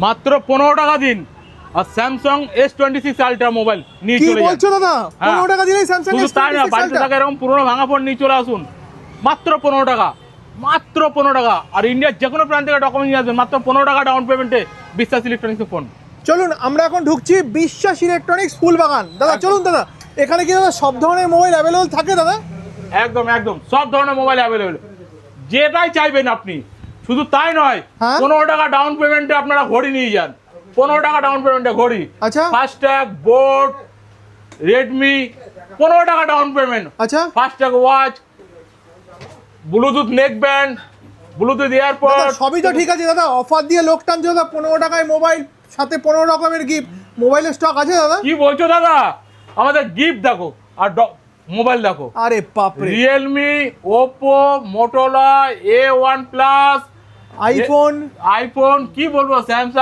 মাত্র 15 টাকা দিন আর স্যামসাং S26 আলট্রা মোবাইল নিয়ে কি চলে যান। বলছো দাদা? 15 টাকা দিলেই স্যামসাং শুধু তাই না, S26 বাড়িতে Ultra? থাকা এরকম পুরোনো ভাঙা ফোন নিয়ে চলে আসুন মাত্র 15 টাকা, মাত্র 15 টাকা। আর ইন্ডিয়ার যে কোনো প্রান্ত থেকে ডকুমেন্ট নিয়ে আসবেন মাত্র 15 টাকা ডাউন পেমেন্টে বিশ্বাস ইলেকট্রনিক্স ফোন। চলুন আমরা এখন ঢুকছি বিশ্বাস ইলেকট্রনিক্স ফুলবাগান। দাদা চলুন দাদা, এখানে কি দাদা সব ধরনের মোবাইল অ্যাভেলেবল থাকে দাদা? একদম একদম সব ধরনের মোবাইল অ্যাভেলেবেল, যেটাই চাইবেন আপনি। শুধু তাই নয়, হ্যাঁ? 15 টাকা ডাউন পেমেন্টে আপনারা ঘড়ি নিয়ে যান। 15 টাকা ডাউন পেমেন্টে ঘড়ি, আচ্ছা ফাস্ট্যাগ, বোট, রেডমি, 15 টাকা ডাউন পেমেন্ট। আচ্ছা FASTag watch, Bluetooth neck band, Bluetooth দাদা এয়ারপড। সবই তো ঠিক আছে দাদা, অফার দিয়ে লোক টানছে দাদা। 15 টাকায় মোবাইল, সাথে 15 রকমের গিফট। মোবাইলের স্টক আছে দাদা? কি বলছো দাদা, আমাদের গিফট দেখো আর মোবাইল দেখো। আরে বাপরে, Realme, Oppo, Motorola, A1 plus, iPhone, iPhone, কি বলবো, স্যামসাং।